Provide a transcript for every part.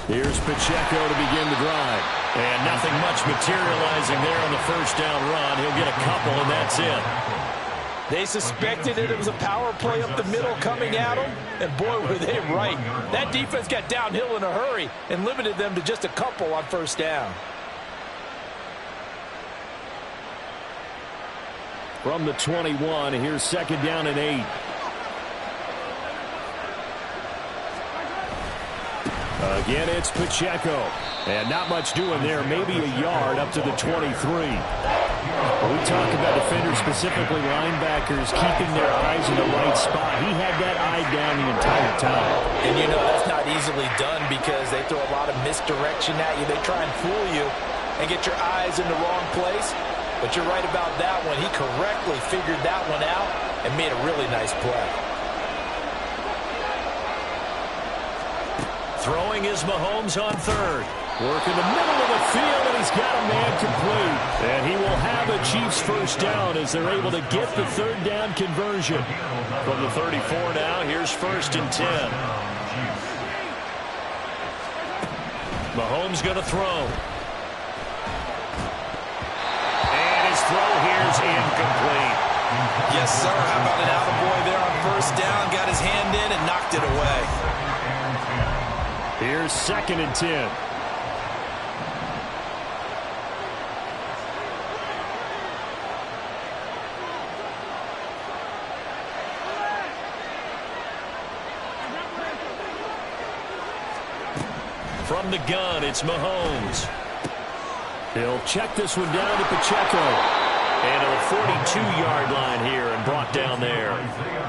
Here's Pacheco to begin the drive. And nothing much materializing there on the first down run. He'll get a couple, and that's it. They suspected it was a power play up the middle coming at them, and boy, were they right. That defense got downhill in a hurry and limited them to just a couple on first down. From the 21, here's second down and 8. Again, it's Pacheco. And not much doing there. Maybe a yard up to the 23. We talk about defenders, specifically linebackers, keeping their eyes in the right spot. He had that eye down the entire time. And you know that's not easily done because they throw a lot of misdirection at you. They try and fool you and get your eyes in the wrong place. But you're right about that one. He correctly figured that one out and made a really nice play. Throwing is Mahomes on third. Work in the middle of the field, and he's got a man complete. And he will have a Chiefs first down as they're able to get the third down conversion. From the 34 now, here's first and 10. Mahomes going to throw. And his throw here's incomplete. Yes, sir. How about an attaboy there on first down? Got his hand in and knocked it away. Here's second and 10. From the gun, it's Mahomes. He'll check this one down to Pacheco. And to the 42-yard line here and brought down there.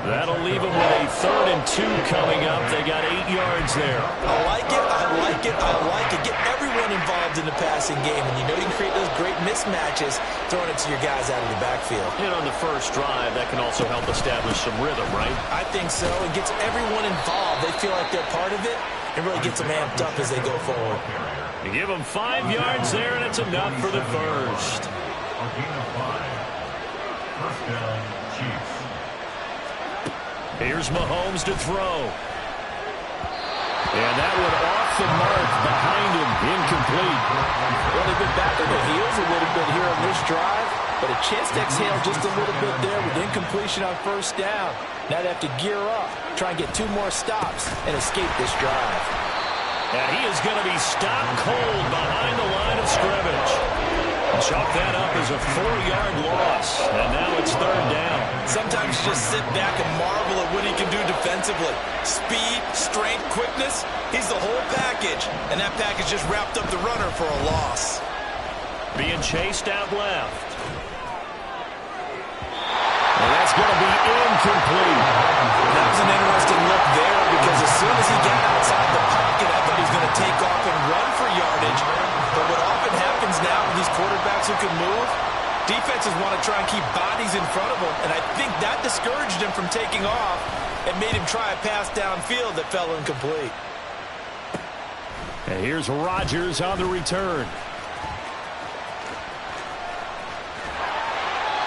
That'll leave them with a third and 2 coming up. They got 8 yards there. I like it, I like it, I like it. Get everyone involved in the passing game. And you know you can create those great mismatches throwing it to your guys out of the backfield. And on the first drive, that can also help establish some rhythm, right? I think so. It gets everyone involved. They feel like they're part of it. It really gets them amped up as they go forward. You give them 5 yards there, and it's enough for the first. Here's Mahomes to throw. And that one off the mark behind him, incomplete. Well, they've been back on the heels a little bit here on this drive, but a chance to exhale just a little bit there with incompletion on first down. Now they have to gear up, try and get 2 more stops, and escape this drive. And he is going to be stopped cold behind the line of scrimmage. Chalk that up as a 4-yard loss, and now it's third down. Sometimes you just sit back and marvel at what he can do defensively. Speed, strength, quickness, he's the whole package, and that package just wrapped up the runner for a loss. Being chased out left. And that's going to be incomplete. That was an interesting look there because as soon as he got outside the pocket, I thought he was going to take off and run for yardage. But what often happens now with these quarterbacks who can move, defenses want to try and keep bodies in front of them, and I think that discouraged him from taking off and made him try a pass downfield that fell incomplete. And here's Rodgers on the return.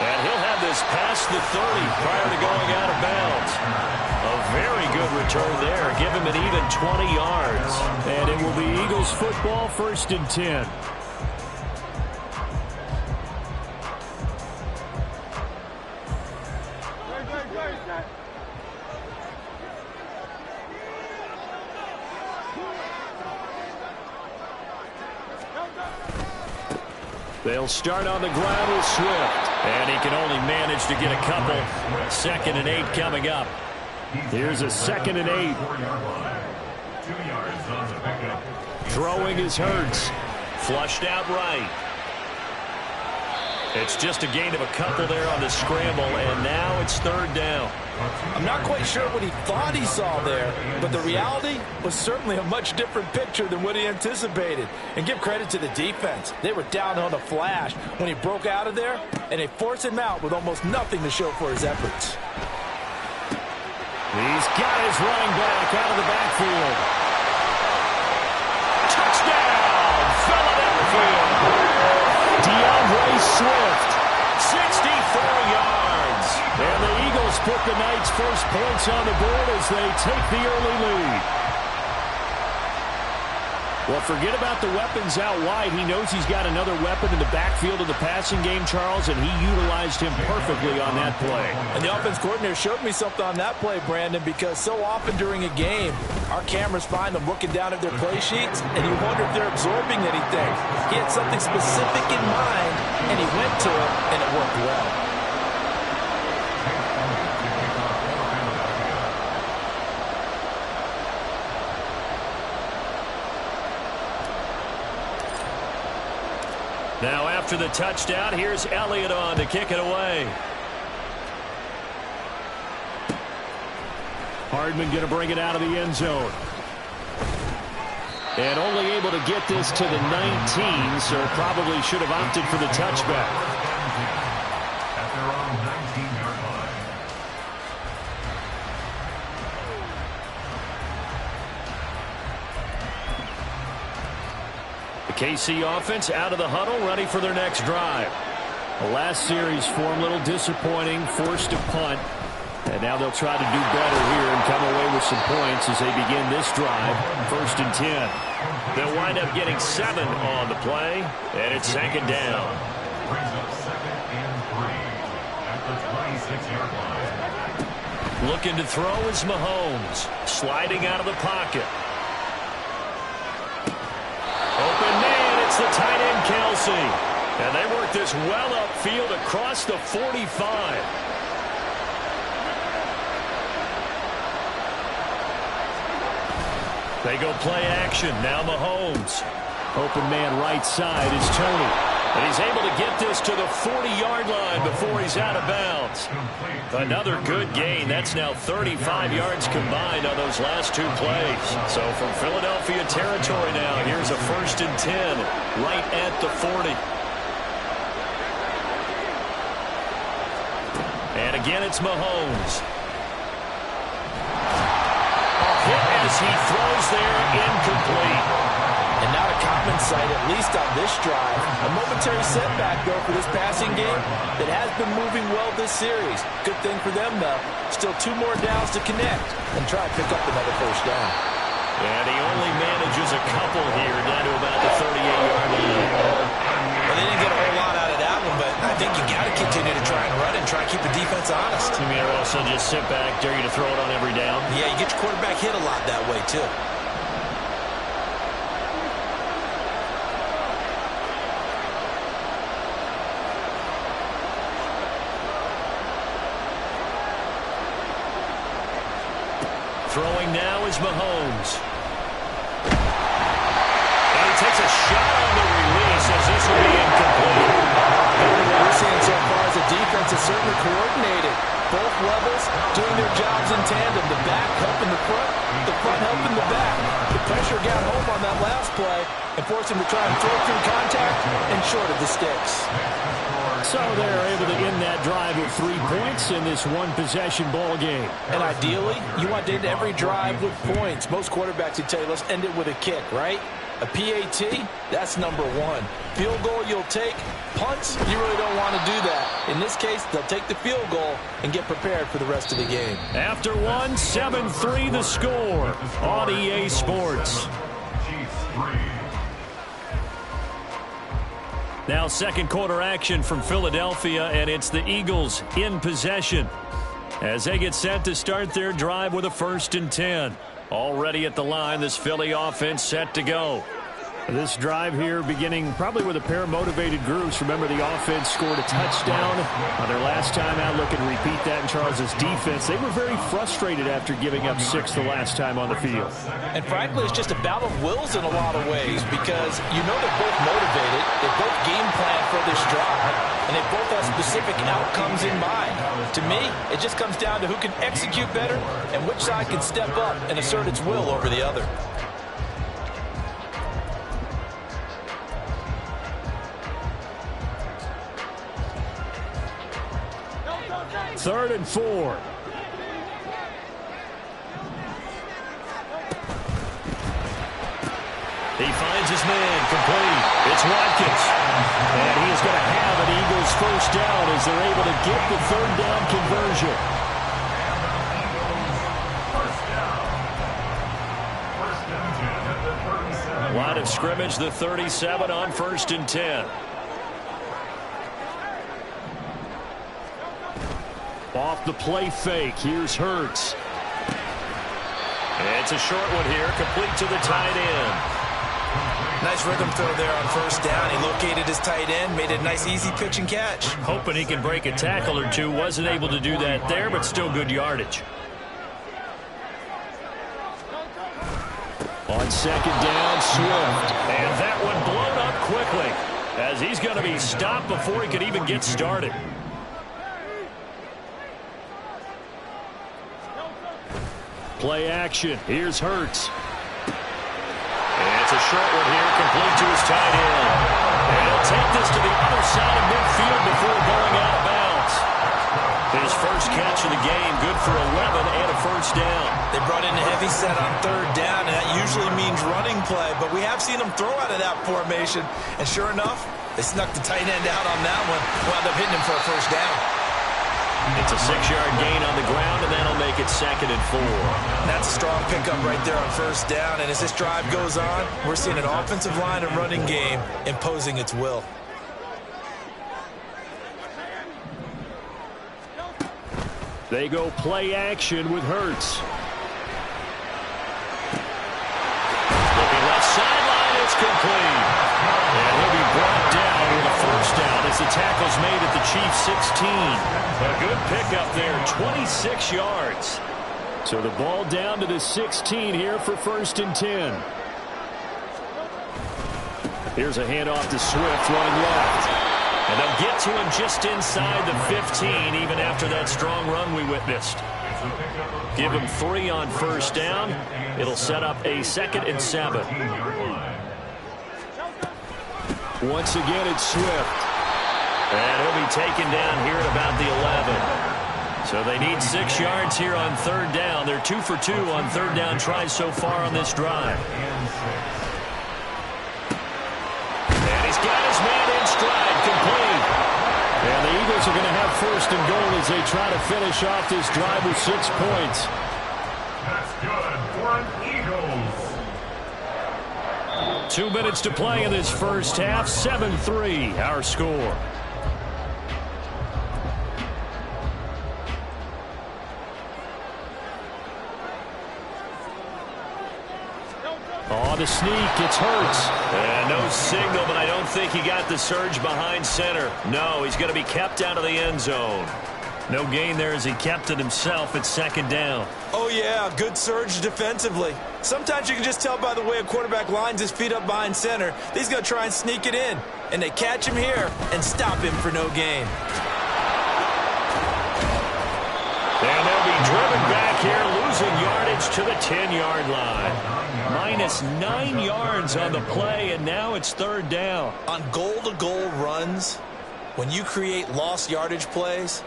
And he'll have this past the 30 prior to going out of bounds. A very good return there. Give him an even 20 yards. And it will be Eagles football, first and 10. They'll start on the ground with Swift. And he can only manage to get a couple. Second and 8 coming up. Here's a second and 8. Throwing is Hurts. Flushed out right. It's just a gain of a couple there on the scramble, and now it's third down. I'm not quite sure what he thought he saw there, but the reality was certainly a much different picture than what he anticipated. And give credit to the defense. They were down on a flash when he broke out of there, and they forced him out with almost nothing to show for his efforts. He's got his running back out of the backfield. Touchdown! Philadelphia! DeAndre Swift, 64 yards. And the Eagles put the Knights' first points on the board as they take the early lead. Well, forget about the weapons out wide. He knows he's got another weapon in the backfield of the passing game, Charles, and he utilized him perfectly on that play. And the offense coordinator showed me something on that play, Brandon, because so often during a game, our cameras find them looking down at their play sheets, and you wonder if they're absorbing anything. He had something specific in mind, and he went to it, and it worked well. Now after the touchdown, here's Elliott on to kick it away. Hardman going to bring it out of the end zone. And only able to get this to the 19, so probably should have opted for the touchback. At their own 19-yard line. KC offense out of the huddle, ready for their next drive. The last series form a little disappointing, forced a punt. And now they'll try to do better here and come away with some points as they begin this drive, 1st and 10. They'll wind up getting 7 on the play, and it's 2nd down. Brings up 2nd and 3 at the 26-yard line. Looking to throw is Mahomes, sliding out of the pocket. Open man, it's the tight end Kelsey. And they work this well upfield across the 45. They go play action. Now Mahomes. Open man right side is Tony. And he's able to get this to the 40-yard line before he's out of bounds. Another good gain. That's now 35 yards combined on those last 2 plays. So from Philadelphia territory now, here's a 1st and 10 right at the 40. And again, it's Mahomes. Hit as he throws there, incomplete. And not a common sight, at least on this drive. A momentary setback, though, for this passing game that has been moving well this series. Good thing for them, though. Still 2 more downs to connect and try to pick up another 1st down. And he only manages a couple here down to about the 38-yard line. Well, they didn't get a whole lot out of that one, but I think you got to continue to try and run and try to keep the defense honest. You mean also just sit back, dare you to throw it on every down? Yeah, you get your quarterback hit a lot that way, too. Throwing now is Mahomes. And he takes a shot on the release as this will be incomplete. What we're seeing so far is the defense is certainly coordinated. Both levels doing their jobs in tandem. The back helping the front helping the back. The pressure got home on that last play and forced him to try and throw through contact and short of the sticks. So they're able to end that drive with 3 points in this one-possession ball game. And ideally, you want to end every drive with points. Most quarterbacks would tell you, let's end it with a kick, right? A PAT, that's number 1. Field goal you'll take. Punts, you really don't want to do that. In this case, they'll take the field goal and get prepared for the rest of the game. After 1, 7-3 the score on EA Sports. Now 2nd quarter action from Philadelphia, and it's the Eagles in possession as they get set to start their drive with a 1st and 10. Already at the line, this Philly offense set to go. This drive here beginning probably with a pair of motivated groups. Remember, the offense scored a touchdown on their last time out. Look and repeat that in Charles's defense. They were very frustrated after giving up 6 the last time on the field. And frankly, it's just a battle of wills in a lot of ways because you know they're both motivated. They both game plan for this drive, and they both have specific outcomes in mind. To me, it just comes down to who can execute better and which side can step up and assert its will over the other. Third and 4. He finds his man, complete. It's Watkins. And he is going to have an Eagles 1st down as they're able to get the 3rd down conversion. First down 10 at the 37. Line of scrimmage, the 37 on 1st and 10. Off the play fake. Here's Hurts. It's a short one here, complete to the tight end. Nice rhythm throw there on 1st down. He located his tight end, made it a nice easy pitch and catch. Hoping he can break a tackle or two. Wasn't able to do that there, but still good yardage. On 2nd down, Swift. And that one blown up quickly, as he's going to be stopped before he could even get started. Play action. Here's Hurts. And it's a short one here, complete to his tight end. And he'll take this to the other side of midfield before going out of bounds. His first catch of the game, good for 11 and a 1st down. They brought in a heavy set on 3rd down, and that usually means running play, but we have seen them throw out of that formation. And sure enough, they snuck the tight end out on that one, wound up hitting him for a 1st down. It's a 6-yard gain on the ground, and that'll make it 2nd and 4. That's a strong pickup right there on 1st down, and as this drive goes on, we're seeing an offensive line and running game imposing its will. They go play action with Hurts. Looking left sideline, it's complete. And he'll be brought down with a 1st down as the tackle's made at the Chiefs' 16. A good pickup there, 26 yards. So the ball down to the 16 here for 1st and 10. Here's a handoff to Swift running left. And they'll get to him just inside the 15, even after that strong run we witnessed. Give him 3 on 1st down. It'll set up a 2nd and 7. Once again, it's Swift. And he'll be taken down here at about the 11. So they need 6 yards here on 3rd down. They're 2 for 2 on 3rd down tries so far on this drive. And he's got his man in stride. Complete. And the Eagles are going to have 1st and goal as they try to finish off this drive with 6 points. That's good for an Eagles. 2 minutes to play in this first half. 7-3 our score. On the sneak, it's Hurts. And no signal, but I don't think he got the surge behind center. No, he's going to be kept out of the end zone. No gain there as he kept it himself at 2nd down. Oh, yeah, good surge defensively. Sometimes you can just tell by the way a quarterback lines his feet up behind center. He's going to try and sneak it in. And they catch him here and stop him for no gain. And they'll be driven back here, losing yardage to the 10-yard line. Minus 9 yards on the play, and now it's 3rd down. On goal-to-goal runs, when you create lost yardage plays,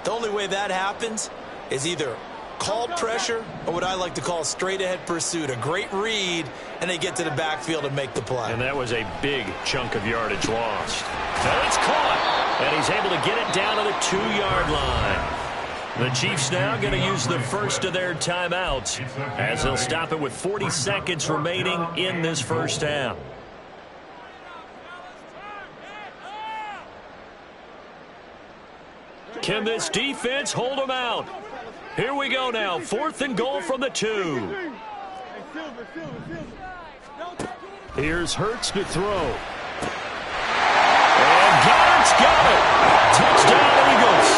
the only way that happens is either called pressure or what I like to call straight-ahead pursuit. A great read, and they get to the backfield and make the play. And that was a big chunk of yardage lost. And it's caught, and he's able to get it down to the 2-yard line. The Chiefs now going to use the first of their timeouts as they'll stop it with 40 seconds remaining in this first half. Can this defense hold them out? Here we go now. 4th and goal from the 2. Here's Hurts to throw. And Goddard's got it. Touchdown, Eagles.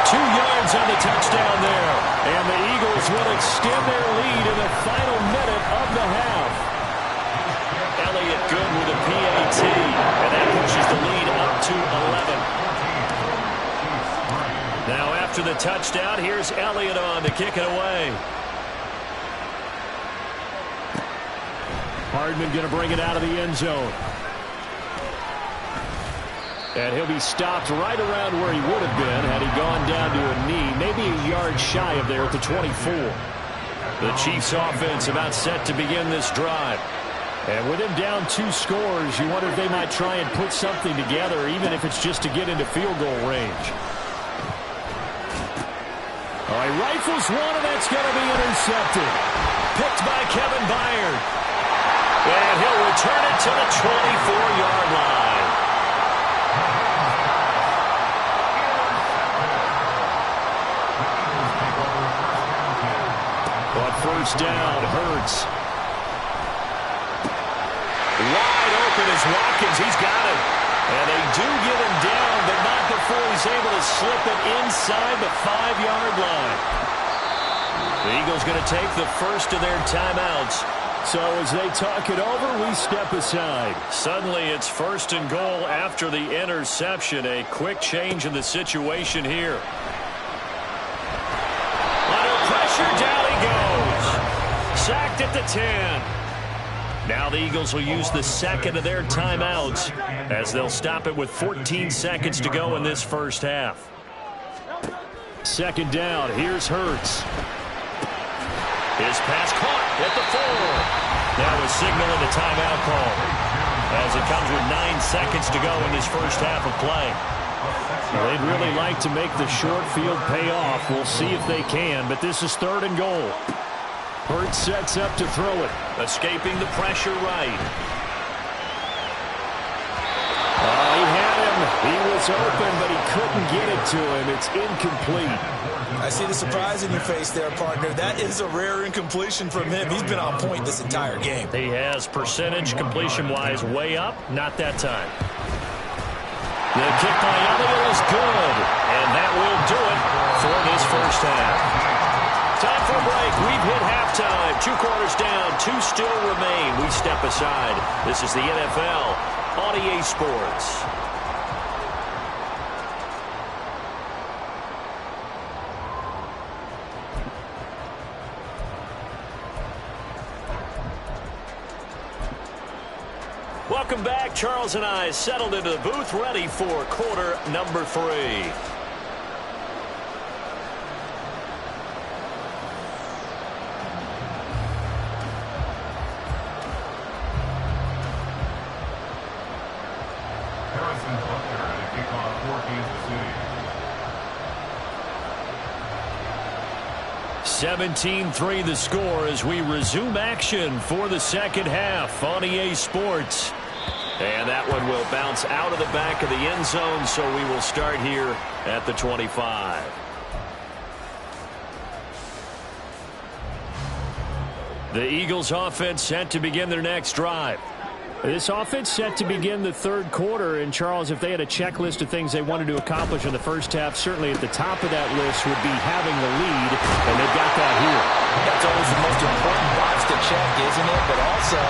2 yards on the touchdown there. And the Eagles will extend their lead in the final minute of the half. Elliott good with a PAT. And that pushes the lead up to 11. Now after the touchdown, here's Elliott on to kick it away. Hardman going to bring it out of the end zone. And he'll be stopped right around where he would have been had he gone down to a knee, maybe a yard shy of there at the 24. The Chiefs offense about set to begin this drive. And with him down 2 scores, you wonder if they might try and put something together, even if it's just to get into field goal range. All right, rifles one, and that's going to be intercepted. Picked by Kevin Byard. And he'll return it to the 24-yard line. But first down, Hurts. Wide open is Watkins. He's got it. And they do get him down, but not before he's able to slip it inside the 5-yard line. The Eagles going to take the first of their timeouts. So as they talk it over, we step aside. Suddenly it's first and goal after the interception. A quick change in the situation here. Under pressure, down he goes. Sacked at the 10. Now the Eagles will use the second of their timeouts as they'll stop it with 14 seconds to go in this first half. Second down, here's Hurts. His pass caught at the 4. Now a signal and a timeout call as it comes with 9 seconds to go in this first half of play. They'd really like to make the short field pay off. We'll see if they can, but this is third and goal. Hurts sets up to throw it. Escaping the pressure right. He had him. He was open, but he couldn't get it to him. It's incomplete. I see the surprise in your face there, partner. That is a rare incompletion from him. He's been on point this entire game. He has percentage completion-wise way up. Not that time. The kick by Elliott is good. And that will do it for this first half. Time for a break. We've hit halftime. 2 quarters down. 2 still remain. We step aside. This is the NFL on EA Sports. Welcome back. Charles and I settled into the booth, ready for quarter number 3. Harrison Butker to kick off for Kansas City. 17-3 the score as we resume action for the second half on EA Sports. And that one will bounce out of the back of the end zone, so we will start here at the 25. The Eagles offense set to begin their next drive. This offense set to begin the third quarter, and Charles, if they had a checklist of things they wanted to accomplish in the first half, certainly at the top of that list would be having the lead, and they've got that here. That's always the most important box to check, isn't it? But also,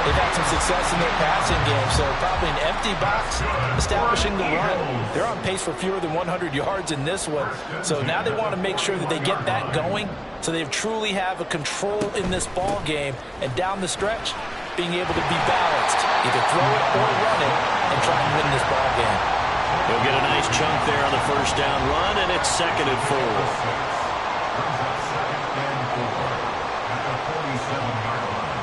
they've had some success in their passing game, so probably an empty box establishing the run. They're on pace for fewer than 100 yards in this one, so now they want to make sure that they get that going so they truly have a control in this ball game, and down the stretch, being able to be balanced, either throw it or run it, and try and win this ball game. He'll get a nice chunk there on the first down run, and it's 2nd and 4. At the 47-yard line.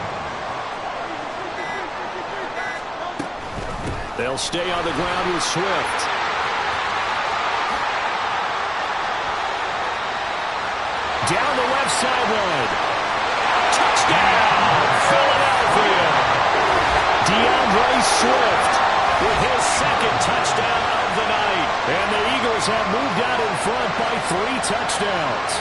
They'll stay on the ground with Swift. Down the left sideline. Touchdown, Philadelphia. DeAndre Swift with his 2nd touchdown of the night. And the Eagles have moved out in front by 3 touchdowns.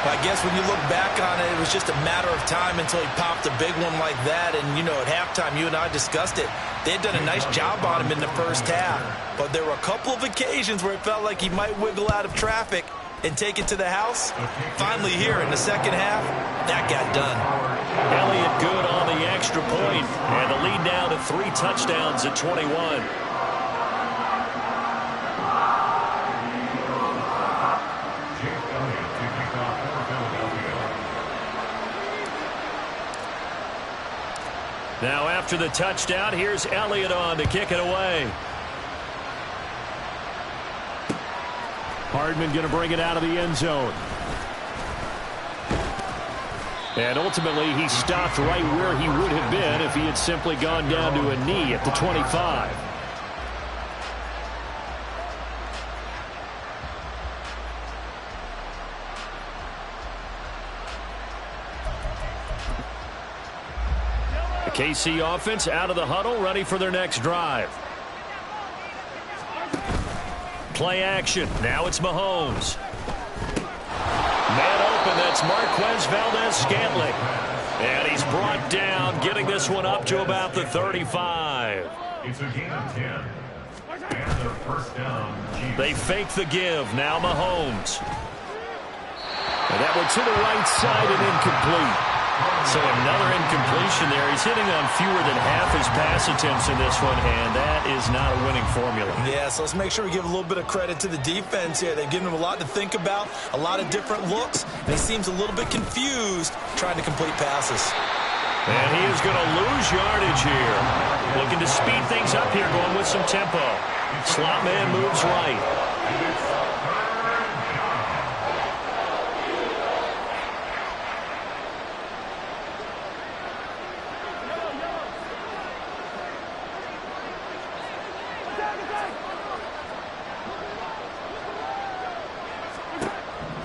I guess when you look back on it, it was just a matter of time until he popped a big one like that. And, you know, at halftime, you and I discussed it. They had done a nice job on him in the first half. But there were a couple of occasions where it felt like he might wiggle out of traffic and take it to the house. Finally here in the second half, that got done. Elliott good on the extra point, and the lead now to 3 touchdowns at 21. Jake Elliott to kick off for Philadelphia. Now after the touchdown, here's Elliott on to kick it away. Hardman going to bring it out of the end zone. And ultimately, he stopped right where he would have been if he had simply gone down to a knee at the 25. KC offense out of the huddle, ready for their next drive. Play action. Now it's Mahomes. Man open, that's Marquez Valdes-Scantling. And he's brought down, getting this one up to about the 35. It's a gain of 10. And a first down. They fake the give. Now Mahomes. And that one to the right side and incomplete. So another incompletion there. He's hitting on fewer than half his pass attempts in this one, and that is not a winning formula. Yeah, so let's make sure we give a little bit of credit to the defense here. They've given him a lot to think about, a lot of different looks, and he seems a little bit confused trying to complete passes. And he is going to lose yardage here. Looking to speed things up here, going with some tempo. Slot man moves right.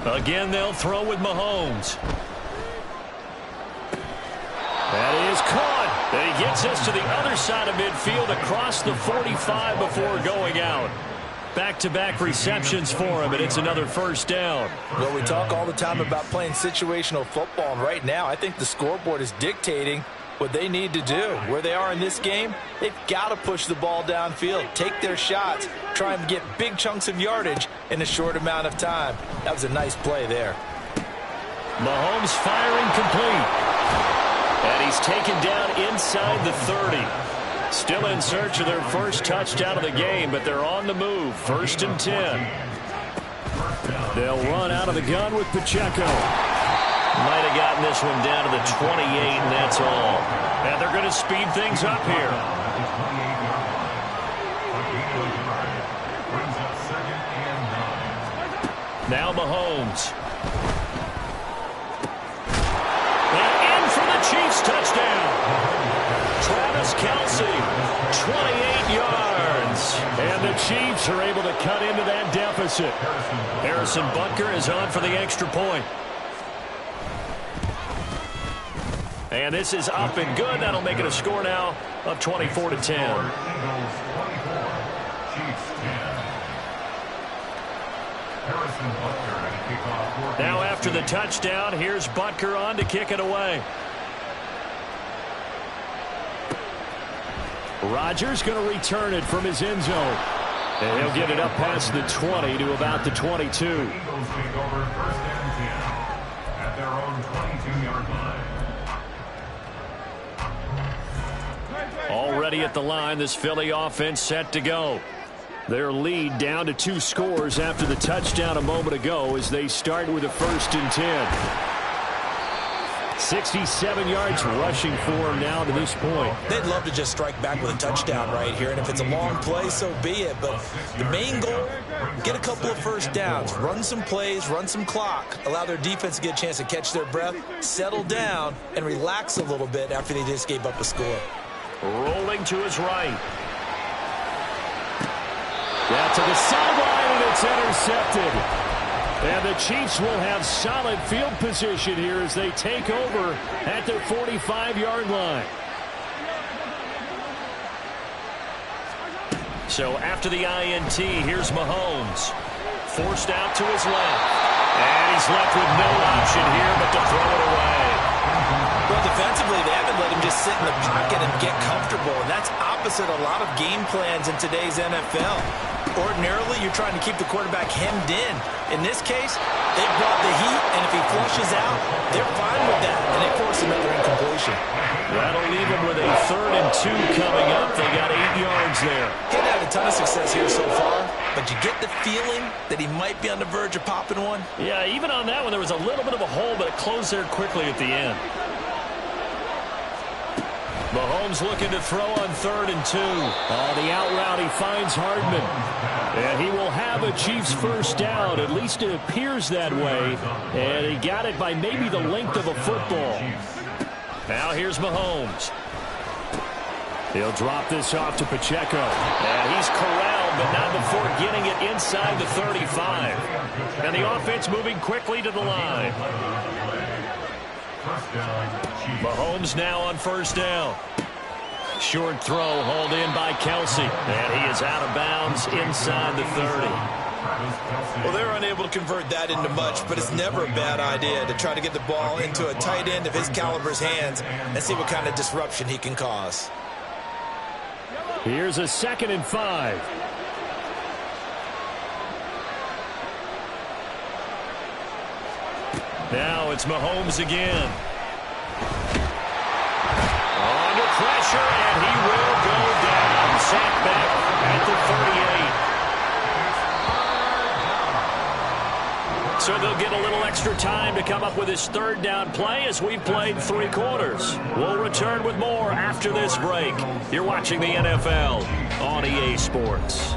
Again, they'll throw with Mahomes. That is caught. And he gets us to the other side of midfield across the 45 before going out. Back-to-back receptions for him, and it's another first down. Well, we talk all the time about playing situational football, and right now I think the scoreboard is dictating what they need to do. Where they are in this game, they've got to push the ball downfield, take their shots, try and get big chunks of yardage in a short amount of time. That was a nice play there. Mahomes firing complete. And he's taken down inside the 30. Still in search of their first touchdown of the game, but they're on the move. 1st and 10. They'll run out of the gun with Pacheco. Might have gotten this one down to the 28, and that's all. And they're going to speed things up here. Now Mahomes. And in for the Chiefs touchdown. Travis Kelce, 28 yards. And the Chiefs are able to cut into that deficit. Harrison Butker is on for the extra point. And this is up and good. That'll make it a score now of 24-10. Now after the touchdown, here's Butker on to kick it away. Rodgers going to return it from his end zone. And he'll get it up past the 20 to about the 22. Eagles take over 1st and 10 at their own 22-yard line. Already at the line, this Philly offense set to go. Their lead down to 2 scores after the touchdown a moment ago as they start with a 1st and 10. 67 yards rushing for him now to this point. They'd love to just strike back with a touchdown right here, and if it's a long play, so be it. But the main goal, get a couple of first downs, run some plays, run some clock, allow their defense to get a chance to catch their breath, settle down, and relax a little bit after they just gave up a score. Rolling to his right. Yeah, to the sideline, and it's intercepted. And the Chiefs will have solid field position here as they take over at their 45-yard line. So after the INT, here's Mahomes. Forced out to his left. And he's left with no option here but to throw it away. Well, defensively, they haven't let him just sit in the pocket and get comfortable, and that's opposite a lot of game plans in today's NFL. Ordinarily, you're trying to keep the quarterback hemmed in. In this case, they've brought the heat, and if he flushes out, they're fine with that, and they force another incompletion. That'll leave him with a 3rd and 2 coming up. They got 8 yards there. He hasn't had a ton of success here so far, but you get the feeling that he might be on the verge of popping one. Yeah, even on that one, there was a little bit of a hole, but it closed there quickly at the end. Mahomes looking to throw on 3rd and 2. The out route, he finds Hardman. And he will have a Chiefs first down. At least it appears that way. And he got it by maybe the length of a football. Now here's Mahomes. He'll drop this off to Pacheco. And he's corralled, but not before getting it inside the 35. And the offense moving quickly to the line. Mahomes now on 1st down. Short throw hauled in by Kelsey. And he is out of bounds inside the 30. Well, they're unable to convert that into much, but it's never a bad idea to try to get the ball into a tight end of his caliber's hands and see what kind of disruption he can cause. Here's a 2nd and 5. Now it's Mahomes again. Under pressure, and he will go down. Sacked back at the 38. So they'll get a little extra time to come up with his 3rd down play as we've played 3 quarters. We'll return with more after this break. You're watching the NFL on EA Sports.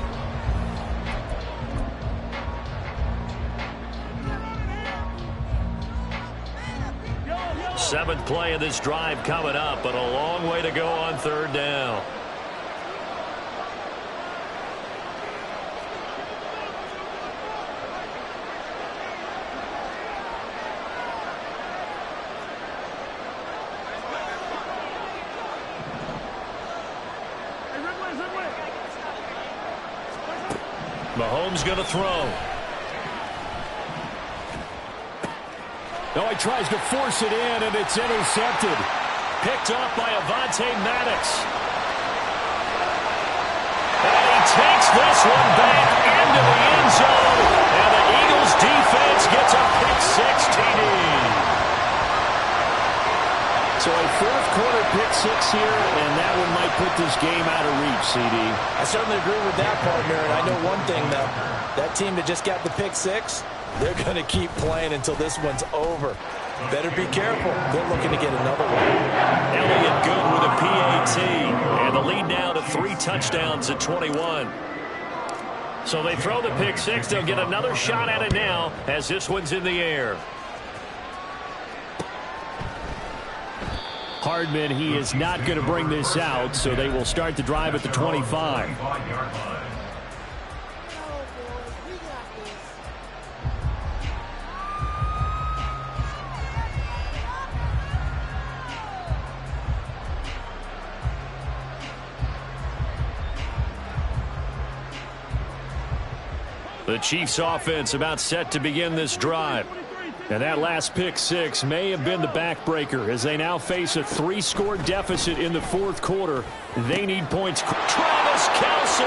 7th play of this drive coming up, but a long way to go on 3rd down. Mahomes going to throw. No, he tries to force it in, and it's intercepted. Picked up by Avonte Maddox. And he takes this one back into the end zone. And the Eagles defense gets a pick-6 TD. So a 4th quarter pick-6 here, and that one might put this game out of reach, CD. I certainly agree with that, partner. And I know one thing, though. That team that just got the pick-6, they're going to keep playing until this one's over. Better be careful. They're looking to get another one. Elliott good with a PAT. And the lead now to 3 touchdowns at 21. So they throw the pick-6. They'll get another shot at it now as this one's in the air. Hardman, he is not going to bring this out, so they will start the drive at the 25. The Chiefs offense about set to begin this drive. And that last pick-6 may have been the backbreaker as they now face a 3-score deficit in the 4th quarter. They need points. Travis Kelce!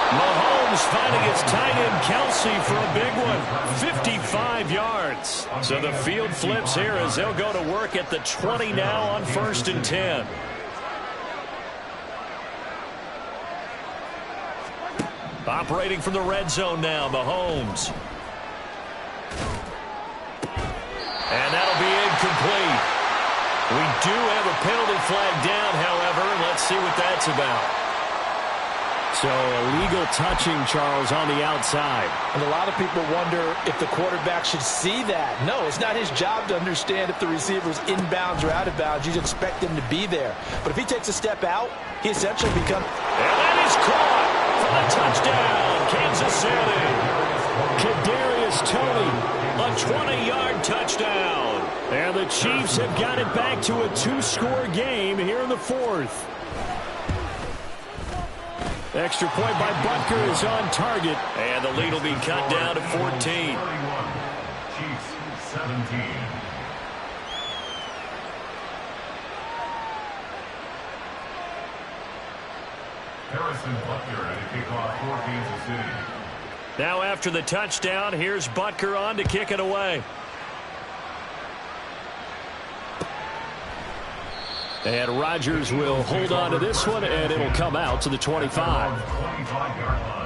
Mahomes finding his tight end Kelce for a big one. 55 yards. So the field flips here as they'll go to work at the 20 now on 1st and 10. Operating from the red zone now, Mahomes. And that'll be incomplete. We do have a penalty flag down, however. Let's see what that's about. So illegal touching, Charles, on the outside. And a lot of people wonder if the quarterback should see that. No, it's not his job to understand if the receiver's inbounds or out of bounds. You expect him to be there. But if he takes a step out, he essentially becomes... And that is caught for the touchdown, Kansas City. Kadarius Toney. A 20-yard touchdown. And the Chiefs have got it back to a 2-score game here in the 4th. Extra point by Butker is on target. And the lead will be cut down to 14. Chiefs 17. Harrison Butker at a kickoff for Kansas City. Now after the touchdown, here's Butker on to kick it away. And Rodgers will hold on to this one, and it'll come out to the 25. 25-yard line.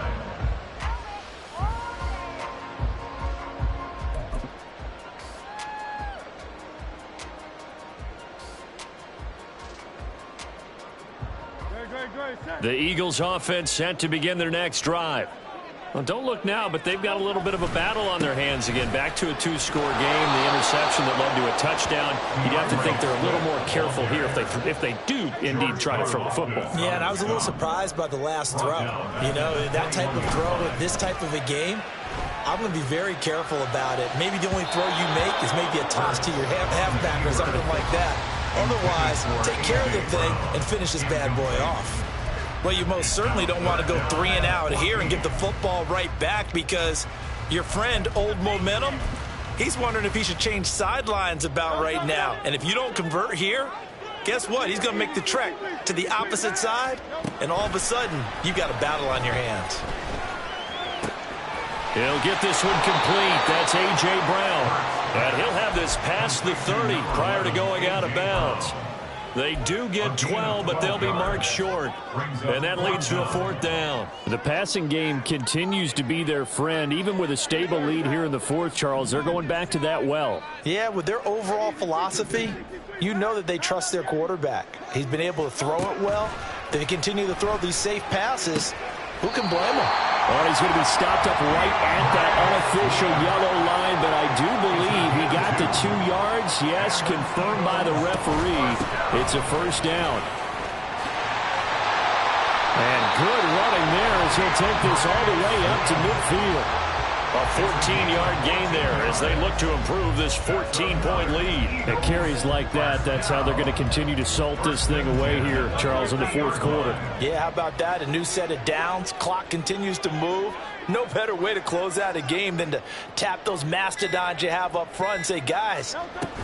The Eagles offense set to begin their next drive. Well, don't look now, but they've got a little bit of a battle on their hands again. Back to a 2-score game. The interception that led to a touchdown. You'd have to think they're a little more careful here if they do indeed try to throw the football. Yeah, and I was a little surprised by the last throw. You know, that type of throw at this type of a game, I'm going to be very careful about it. Maybe the only throw you make is maybe a toss to your halfback or something like that. Otherwise, take care of the thing and finish this bad boy off. Well, you most certainly don't want to go 3 and out here and get the football right back, because your friend, Old Momentum, he's wondering if he should change sidelines about right now. And if you don't convert here, guess what? He's going to make the trek to the opposite side, and all of a sudden, you've got a battle on your hands. He'll get this one complete. That's A.J. Brown. And he'll have this past the 30 prior to going out of bounds. They do get 12, but they'll be marked short. And that leads to a 4th down. The passing game continues to be their friend. Even with a stable lead here in the 4th, Charles, they're going back to that well. Yeah, with their overall philosophy, you know that they trust their quarterback. He's been able to throw it well. They continue to throw these safe passes. Who can blame him? Oh, he's going to be stopped up right at that unofficial yellow line, but I do believe he got the 2 yards. Yes, confirmed by the referee. It's a 1st down. And good running there as he'll take this all the way up to midfield. A 14-yard gain there as they look to improve this 14-point lead. At carries like that, that's how they're going to continue to salt this thing away here, Charles, in the 4th quarter. Yeah, how about that? A new set of downs. Clock continues to move. No better way to close out a game than to tap those mastodons you have up front and say, guys,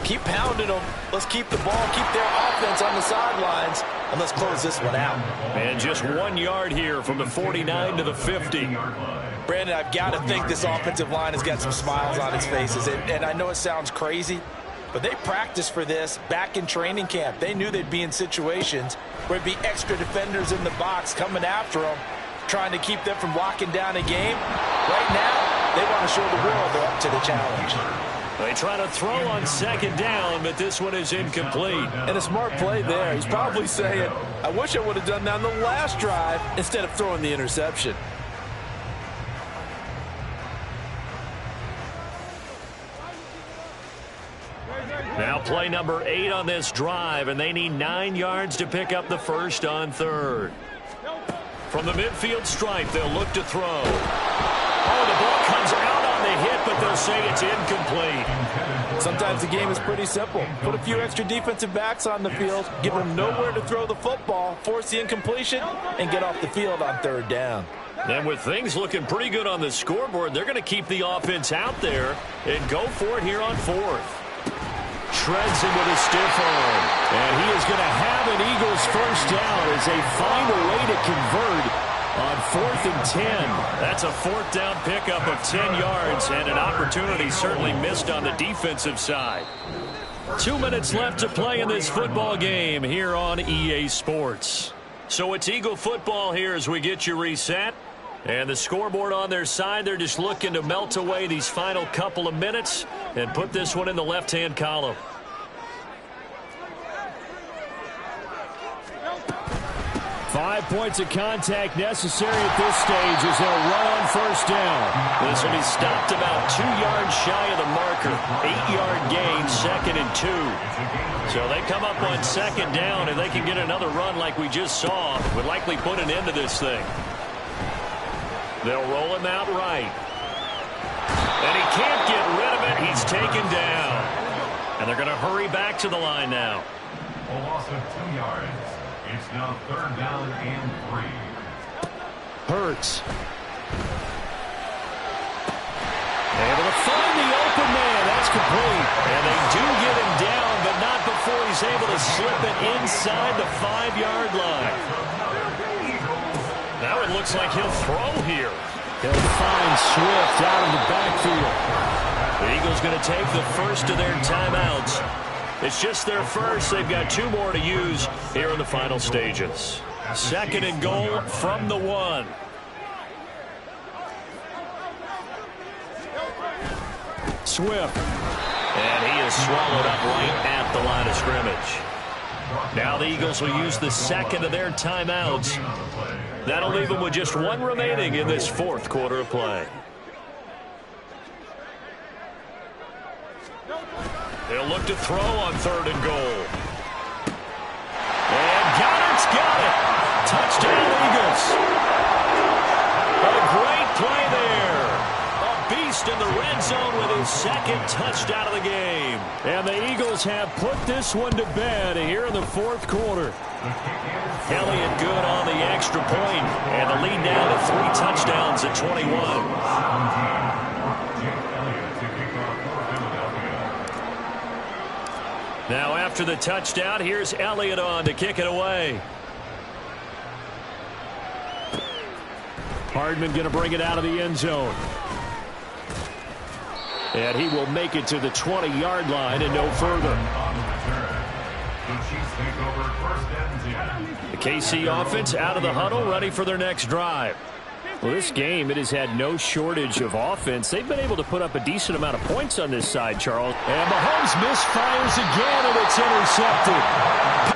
keep pounding them. Let's keep the ball, keep their offense on the sidelines, and let's close this one out. And just 1 yard here from the 49 to the 50. Brandon, I've got to think this offensive line has got some smiles on its faces. And I know it sounds crazy, but they practiced for this back in training camp. They knew they'd be in situations where it'd be extra defenders in the box coming after them, trying to keep them from locking down a game. Right now, they want to show the world they're up to the challenge. They try to throw on 2nd down, but this one is incomplete. And a smart play there. He's probably saying, I wish I would have done that on the last drive instead of throwing the interception. Now play number 8 on this drive, and they need 9 yards to pick up the 1st on 3rd. From the midfield stripe, they'll look to throw. Oh, the ball comes out on the hit, but they'll say it's incomplete. Sometimes the game is pretty simple. Put a few extra defensive backs on the field, give them nowhere to throw the football, force the incompletion, and get off the field on 3rd down. And with things looking pretty good on the scoreboard, they're going to keep the offense out there and go for it here on 4th. Shreds him with a stiff arm. And he is going to have an Eagles 1st down as they find a way to convert on 4th and 10. That's a 4th down pickup of 10 yards and an opportunity certainly missed on the defensive side. 2 minutes left to play in this football game here on EA Sports. So it's Eagle football here as we get you reset. And the scoreboard on their side, they're just looking to melt away these final couple of minutes and put this one in the left-hand column. Five points of contact necessary at this stage as they'll run on 1st down. This will be stopped about 2 yards shy of the marker. 8-yard gain, 2nd and 2. So they come up on 2nd down, and they can get another run like we just saw. Would likely put an end to this thing. They'll roll him out right. And he can't get rid of it. He's taken down. And they're going to hurry back to the line now. A loss of 2 yards. It's now 3rd down and 3. Hurts. Able to find the open man. That's complete. And they do get him down, but not before he's able to slip it inside the 5-yard line. Now it looks like he'll throw here. They'll find Swift out of the backfield. The Eagles going to take the first of their timeouts. It's just their first. They've got 2 more to use here in the final stages. 2nd and goal from the 1. Swift. And he is swallowed up right at the line of scrimmage. Now the Eagles will use the 2nd of their timeouts. That'll leave them with just 1 remaining in this 4th quarter of play. They'll look to throw on 3rd and goal. And Goddard's got it. Touchdown, Eagles. A great play there. A beast Forrest in the red zone with his second touchdown of the game. And the Eagles have put this one to bed here in the fourth quarter. Elliott good on the extra point, and the lead now to 3 touchdowns at 21. Now after the touchdown, here's Elliott on to kick it away. Hardman going to bring it out of the end zone. And he will make it to the 20-yard line and no further. The KC offense out of the huddle, ready for their next drive. Well, this game, it has had no shortage of offense. They've been able to put up a decent amount of points on this side, Charles. And Mahomes misfires again, and it's intercepted.